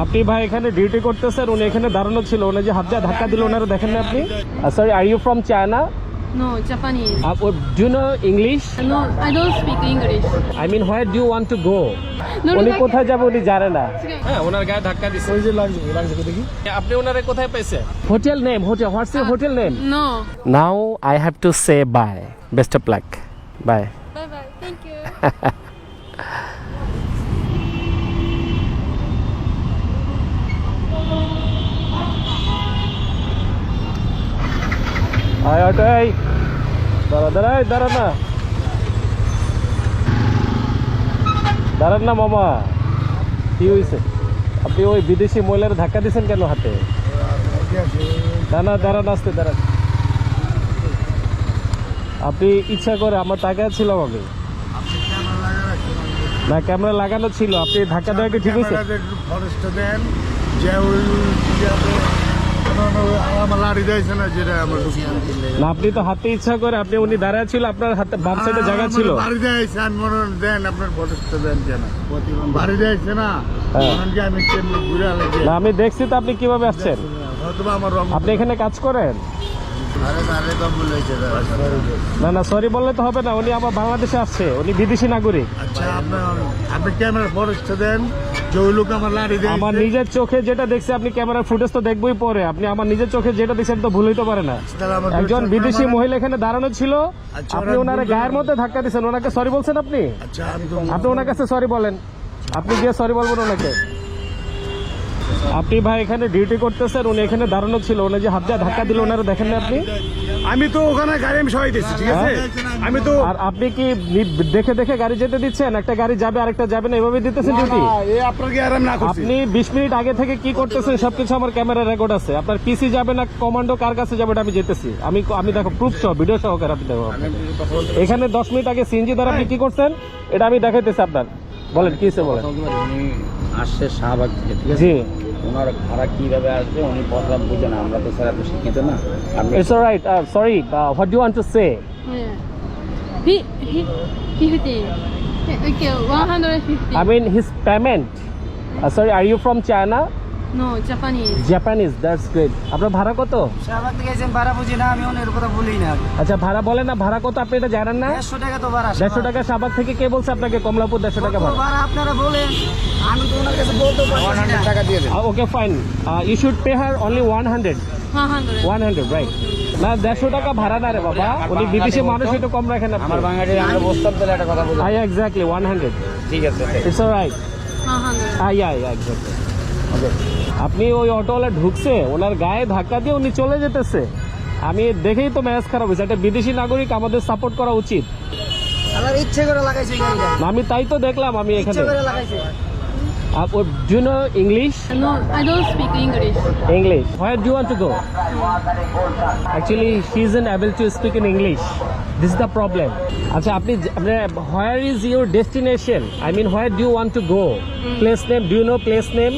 আপনি ভাই এখানে ডিউটি করতেছেন, উনি এখানে দাঁড়ানো ছিল, উনি যে হাত দিয়ে ধাক্কা দিল ওনারা দেখেন না আপনি? Sorry, are you from China? No, Japanese. Do you know English? No, I don't speak English. I mean where do you want to go? No, উনি no, কোথায় যাবে উনি জানে না। হ্যাঁ, ওনার গায়ে ধাক্কা দিছে। ওই যে লাগছে দেখি। আপনি ওনারে কোথায় পাইছেন? Hotel name, what's your hotel name? No. Now I have to say bye, best of luck, bye. Bye bye. Thank you. আয় অটো, এই দাঁড়ান না, দাঁড়ান না মামা, কি হয়েছে? আপনি ওই বিদেশি মহিলার ধাক্কা দিচ্ছেন কেন হাতে? দাঁড়ান, আসতে দাঁড়ান। আপনি ইচ্ছা করে, আমার টাকা ছিলাম আমি, না ক্যামেরা লাগানো ছিল, আপনি ধাক্কা দেওয়া কি ঠিক হয়েছে? না, আপনি তো হাতে ইচ্ছা করে, আপনি উনি দাঁড়ায় ছিল, আপনার হাতে বাম সাইডে জায়গা ছিল। না, আমি দেখছি তো আপনি কিভাবে আসছেন। আপনি এখানে কাজ করেন? না সরি বললে তো হবে না, উনি আবার বাংলাদেশে আসছে, উনি বিদেশি নাগরিক। আমার নিজের চোখে যেটা দেখছি, আপনি ক্যামেরার ফুটেজ তো দেখবই পরে, আপনি আমার নিজের চোখে যেটা দেখছেন তো ভুল হইতে পারে না। একজন বিদেশি মহিলা এখানে দাঁড়ানো ছিল, আপনি ওনার গায়ের মধ্যে ধাক্কা দিচ্ছেন, ওনাকে সরি বলছেন আপনি? আপনি ওনার কাছে সরি বলেন, আপনি গিয়ে সরি বলবেন ওনাকে। আপনি ভাই এখানে ডিউটি করতেছেন, উনি এখানে দাঁড়ানো ছিল, উনি যে হাত দিয়ে ধাক্কা দিল ওনারা দেখেন না আপনি? আমি তো ওখানে গাড়ি আমি সবাই দিচ্ছি, ঠিক আছে? আমি তো, আর আপনি কি দেখে গাড়ি যেতে দিচ্ছেন? একটা গাড়ি যাবে আরেকটা যাবে না, এভাবে দিতেছেন ডিউটি? আপনার কি আরাম না করছি? আপনি 20 মিনিট আগে থেকে কি করতেছেন সবকিছু আমার ক্যামেরা রেকর্ড আছে। আপনার পিসি যাবে না কমান্ডো কার কাছে যাবে আমি যেতেছি, আমি দেখো প্রুফ সহ, ভিডিও সহকারে আপনি দেখো। এখানে 10 মিনিট আগে সিএনজি দ্বারা আপনি কি করছেন এটা আমি দেখাইতেছি আপনার। বলেন কি হয়েছে বলেন। উনি আসছে শাহবাগ থেকে, ঠিক আছে? জি, ওনার ভাড়া কিভাবে আসবে উনি কথা বুঝে না, আমরা তো স্যার এত শিক্ষিত না। আপনি it's alright, sorry, what do you want to say? Yeah. 50. Okay, 150. I mean his payment. Sorry, are you from China? No, Japanese. Japanese, that's great. আপনার ভাড়া কত? শাহবাগ থেকে এসে ভাড়া বুঝি না, আমি ওনের কথা বলি না। আচ্ছা, ভাড়া বলেন না, ভাড়া কত আপনি এটা জানেন না? 150 টাকা তো ভাড়া। 150 টাকা শাহবাগ থেকে কে বলছে আপনাকে কমলাপুর 150 টাকা ভাড়া? ভাড়া আপনারা বলেন, আমি তো ওনার কাছে বলতে পারছি 100 টাকা দিয়ে দেন। Okay, fine. You should pay her only 100. 100. Right. না 150 টাকা ভাড়া না রে বাবা, উনি বিদেশি মানুষ, একটু কম রাখেন আপনি। আমার বাঙালি আমরা বসতাম তাহলে একটা কথা বলবো। Exactly 100. ঠিক আছে, It's alright. 100. Yeah, exactly. Okay. আপনি ওই অটোওয়ালা ঢুকছে, ওনার গায়ে ধাক্কা দিয়ে উনি চলে যেতেছে, আমি দেখেই তো ম্যাচ খারাপ হয়েছে। একটা বিদেশি নাগরিক, আমাদের সাপোর্ট করা উচিত। আমার ইচ্ছে করে লাগাইছে গাড়িটা, আমি তাই তো দেখলাম, আমি এখানে। ইচ্ছে করে লাগাইছে। Do you know English? No, I don't speak English. English. Where do you want to go? Actually, she isn't able to speak in English. This is the problem. আচ্ছা, আপনি where is your destination? I mean, where do you want to go? Place name? Do you know place name?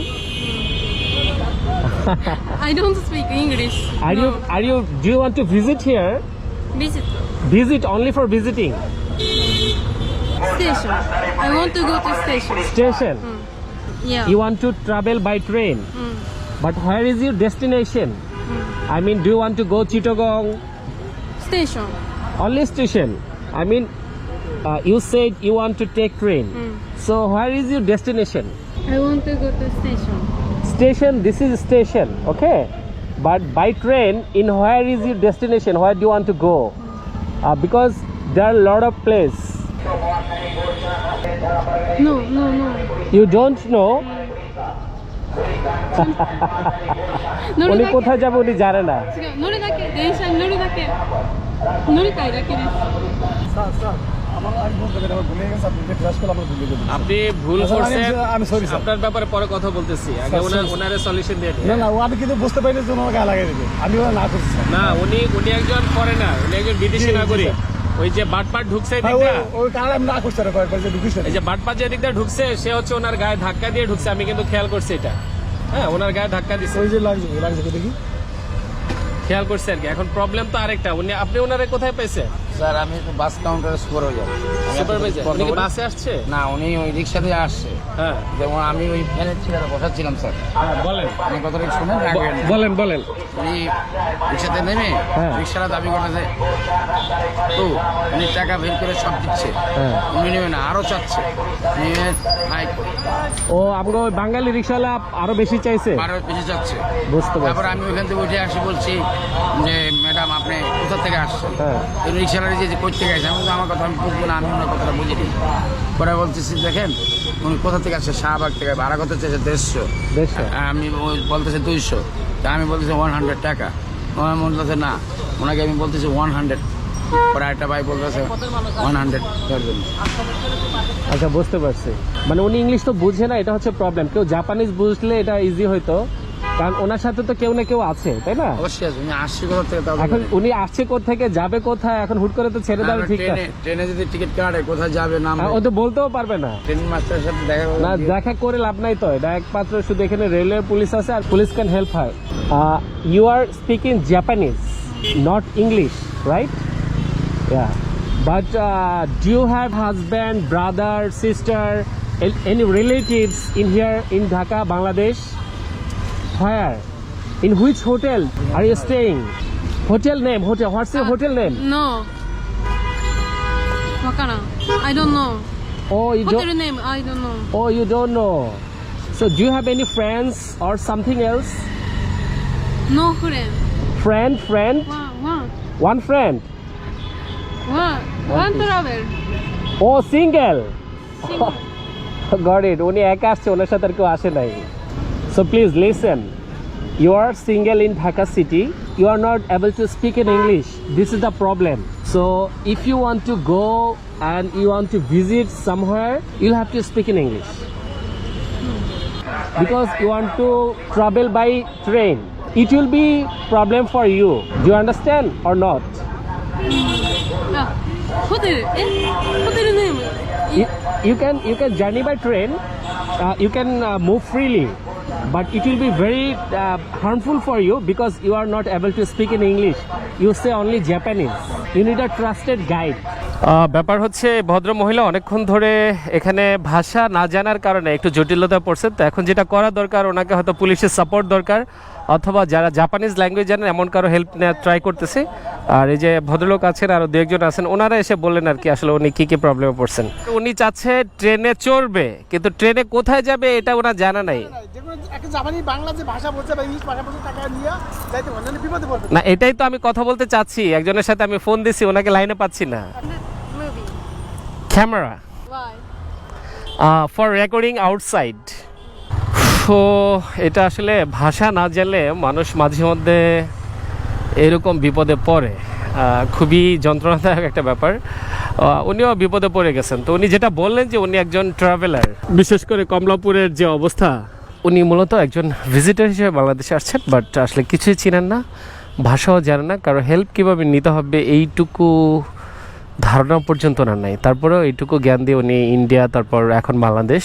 I don't speak English. Do you want to visit here? Visit Visit only for visiting. station. I want to go to station. Station. Yeah. You want to travel by train. But where is your destination? I mean, do you want to go Chittagong? Station. Only station. I mean, you said you want to take train. So where is your destination? I want to go to station. Station, this is station, okay? But by train, in where is your destination? Where do you want to go? Because there are a lot of place. No. You don't know? উনি কোথায় যাবে উনি জানে না। 乗るだけ、電車に乗るだけ。乗りたいだけです。 আপনি ভুল করছেন, আমি সরি স্যার। আপনার ব্যাপারে পরে কথা বলতেছি, আগে ওনারে সলিউশন দিয়ে দিন। না আমি কিন্তু বুঝতে পারিনি যে ওনার গায়ে লাগাই দিবে, আমি ওরা না করছি স্যার। না, উনি একজন ফরেনার, উনি একজন বিদেশি নাগরিক। ওই যে বাটপাট ঢুকছে এদিকটা, ওই কারণে আমি না করছি আর কয়েকবার যে ঢুকিস এই যে বাটপাট যে এদিকটা ঢুকছে, সে হচ্ছে ওনার গায়ে ধাক্কা দিয়ে ঢুকছে, আমি কিন্তু খেয়াল করছি এটা। হ্যাঁ, ওনার গায়ে ধাক্কা দিচ্ছে, ওই যে লাগছে দেখি। খেয়াল করছে আর কি। এখন প্রবলেম তো আরেকটা, আপনি ওনারে কোথায় পাইছেন? স্যার আমি তো বাস কাউন্টারে সুপার হয়ে যাবো সুপারভাইজার উনি কি বাসে আসছে? না উনি ওই রিক্সা দিয়ে আসছে, হ্যাঁ যেমন আমি ওই ফ্যানের চেয়ারে বসাচ্ছিলাম স্যার। বলেন আপনি কথাটা একটু শুনেন আগে। বলেন বলেন। উনি রিক্সাতে নেমে হ্যাঁ। রিক্সাটা দাবি করতেছে, তো উনি টাকা বের করে সব দিচ্ছে, হ্যাঁ। উনি নেবে না আরো চাচ্ছে, নিয়ে হাই ও আমাকে ওই বাঙালি রিক্সাওয়ালা আরো বেশি চাইছে, আরো বেশি চাচ্ছে। বুঝতে পারছি। তারপর আমি ওইখান থেকে উঠে আসি, বলছি যে ম্যাডাম আপনি কোথা থেকে আসছেন? হ্যাঁ। রিক্সাওয়ালা যে কই থেকে আসছে, আমি বলছি, আমার কথা আমি বুঝবো না, আমি ওনার কথাটা বুঝিনি। পরে বলতেছি দেখেন উনি কোথা থেকে আসছে, শাহবাগ থেকে, ভাড়া কত চাইছে 150, দেড়শো। আমি ওই বলতেছে 200, তা আমি বলতেছি 100 টাকা, ওনার বলতেছে না, ওনাকে আমি বলতেছি 100, পরে একটা ভাই বলতেছে 100 দেওয়ার জন্য। আচ্ছা বুঝতে পারছি, মানে উনি ইংলিশ তো বুঝে না, এটা হচ্ছে প্রবলেম। কেউ জাপানিজ বুঝলে এটা ইজি হইতো, কারণ ওনার সাথে তো কেউ না কেউ আছে, তাই না? অবশ্যই আছে, উনি আসছে কোথা থেকে তাও এখন উনি আসছে কোথেকে, যাবে কোথায়, এখন হুট করে তো ছেড়ে দেওয়া ঠিক না। ট্রেনে যদি টিকিট কাটে কোথায় যাবে নাম, ও তো বলতেও পারবে না। ট্রেন মাস্টারের সাথে দেখা না দেখা করে লাভ নাই তো, এটা একমাত্র শুধু এখানে রেলওয়ে পুলিশ আছে আর পুলিশ ক্যান হেল্প হয়। You are speaking Japanese, not English, right? Yeah, but do you have husband, brother, sister, any relatives in here in Dhaka, Bangladesh? Where? In which hotel are you staying? Hotel name, hotel. What's your hotel name? No. Wakara. I don't know. Oh, you Hotel don't. name, I don't know. Oh, you don't know. So, do you have any friends or something else? No friend. Friend? One. One friend. One travel. Oh, single. Got it. উনি একা আসছে, ওনার সাথে আর কেউ আসে নাই। So please listen. You are single in Dhaka city. You are not able to speak in English. This is the problem. So if you want to go and you want to visit somewhere, you'll have to speak in English. Because you want to travel by train. It will be problem for you. Do you understand or not? Hotel. Hotel name. You can journey by train. You can move freely, but it will be very harmful for you because you are not able to speak in English. You say only Japanese. You need a trusted guide. ব্যাপার হচ্ছে ভদ্র মহিলা অনেকক্ষণ ধরে এখানে ভাষা না জানার কারণে একটু জটিলতা পড়ছে, তো এখন যেটা করা দরকার, ওনাকে হয়তো পুলিশের সাপোর্ট দরকার, অথবা যারা জাপানিজ ল্যাঙ্গুয়েজ জানেন এমন কারো হেল্প নেওয়ার ট্রাই করতেছে। আর এই যে ভদ্রলোক আছেন আরও দু একজন আছেন, ওনারা এসে বললেন আর কি আসলে উনি কী কী প্রবলেমে পড়ছেন। উনি চাচ্ছে ট্রেনে চড়বে, কিন্তু ট্রেনে কোথায় যাবে এটা ওনার জানা নাই। না এটাই তো আমি কথা বলতে চাচ্ছি, একজনের সাথে আমি ফোন দিছি, ওনাকে লাইনে পাচ্ছি না। Movie. Camera Why? For recording outside. তো এটা আসলে ভাষা না জানলে মানুষ মাঝে মধ্যে এরকম বিপদে পড়ে, খুবই যন্ত্রণাদায়ক একটা ব্যাপার। উনিও বিপদে পড়ে গেছেন। তো উনি যেটা বললেন যে উনি একজন ট্রাভেলার, বিশেষ করে কমলাপুরের যে অবস্থা, উনি মূলত একজন ভিজিটর হিসেবে বাংলাদেশে আসছেন, বাট আসলে কিছুই চিনেন না, ভাষাও জানেন না, কারো হেল্প কীভাবে নিতে হবে এইটুকু ধারণা পর্যন্ত না নাই। তারপরেও এইটুকু জ্ঞান দিয়ে উনি ইন্ডিয়া, তারপর এখন বাংলাদেশ,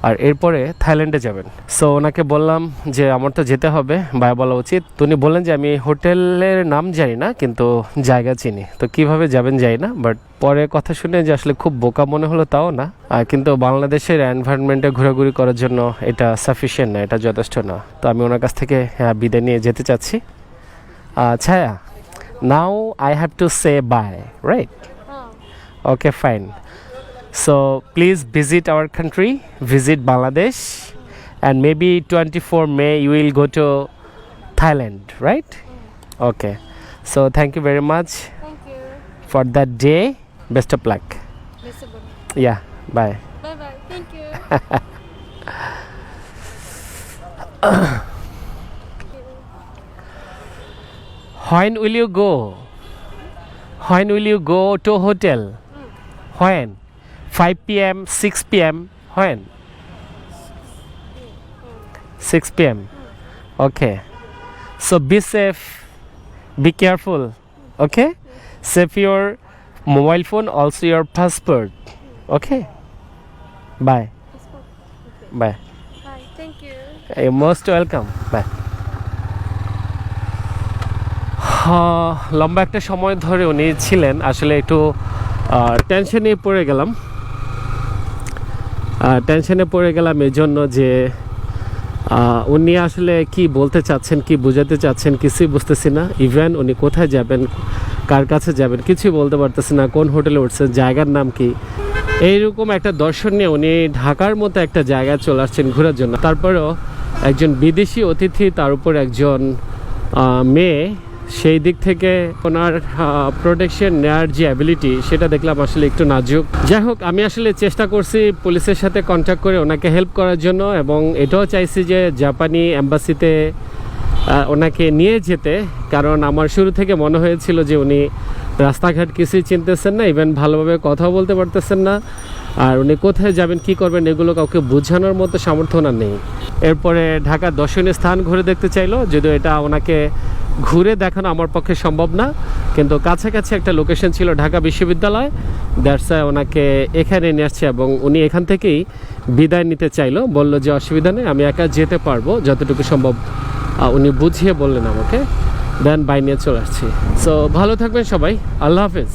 আর এরপরে থাইল্যান্ডে যাবেন। সো ওনাকে বললাম যে আমার তো যেতে হবে, ভাই বলা উচিত। তো উনি বললেন যে আমি হোটেলের নাম জানি না, কিন্তু জায়গা চিনি, তো কিভাবে যাবেন জানি না। বাট পরে কথা শুনে যে আসলে খুব বোকা মনে হলো তাও না, কিন্তু বাংলাদেশের এনভায়রনমেন্টে ঘোরাঘুরি করার জন্য এটা সাফিসিয়েন্ট না, এটা যথেষ্ট না। তো আমি ওনার কাছ থেকে বিদায় নিয়ে যেতে চাচ্ছি। Chhaya, now I have to say bye, right? Okay, fine. So please visit our country, visit Bangladesh, and maybe 24 May you will go to Thailand, right? Okay. So thank you very much Thank you. for that day. Best of luck. Visible. Yeah, bye. Bye bye. Thank you. When will you go? When will you go to hotel? When? 5 p.m., 6 p.m. When? 6 p.m. Okay. So be safe. Be careful. Okay? Save your mobile phone, also your passport. Okay? Bye. Bye. Bye. Thank you. You're most welcome. Bye. লম্বা একটা সময় ধরে উনি ছিলেন, আসলে একটু টেনশনে পড়ে গেলাম এই জন্য যে উনি আসলে কি বলতে চাচ্ছেন, কি বোঝাতে চাচ্ছেন কিছুই বুঝতেছি না। ইভেন উনি কোথায় যাবেন, কার কাছে যাবেন কিছুই বলতে পারতেছি না, কোন হোটেলে উঠছেন, জায়গার নাম কি, এইরকম একটা দর্শন নিয়ে উনি ঢাকার মতো একটা জায়গায় চলে আসছেন ঘোরার জন্য। তারপরেও একজন বিদেশি অতিথি, তার উপর একজন মেয়ে, সেই দিক থেকে ওনার প্রোটেকশন নেওয়ার যে অ্যাবিলিটি সেটা দেখলাম আসলে একটু নাজুক। যাই হোক, আমি আসলে চেষ্টা করছি পুলিশের সাথে কন্ট্যাক্ট করে ওনাকে হেল্প করার জন্য, এবং এটাও চাইছি যে জাপানি এম্বাসিতে ওনাকে নিয়ে যেতে, কারণ আমার শুরু থেকে মনে হয়েছিল যে উনি রাস্তাঘাট কিছুই চিনতেছেন না, ইভেন ভালোভাবে কথাও বলতে পারতেছেন না, আর উনি কোথায় যাবেন কি করবেন এগুলো কাউকে বোঝানোর মতো সামর্থ্য ওনার নেই। এরপরে ঢাকার দর্শনীয় স্থান ঘুরে দেখতে চাইলো, যদিও এটা ওনাকে ঘুরে দেখানো আমার পক্ষে সম্ভব না, কিন্তু কাছাকাছি একটা লোকেশন ছিল ঢাকা বিশ্ববিদ্যালয়, দ্যাটস ওনাকে এখানে নিয়ে আসছে, এবং উনি এখান থেকেই বিদায় নিতে চাইলো, বলল যে অসুবিধা নেই, আমি একা যেতে পারবো যতটুকু সম্ভব, উনি বুঝিয়ে বললেন আমাকে, দেন বাই নিয়ে চলে আসছি। সো ভালো থাকবেন সবাই, আল্লাহ হাফেজ।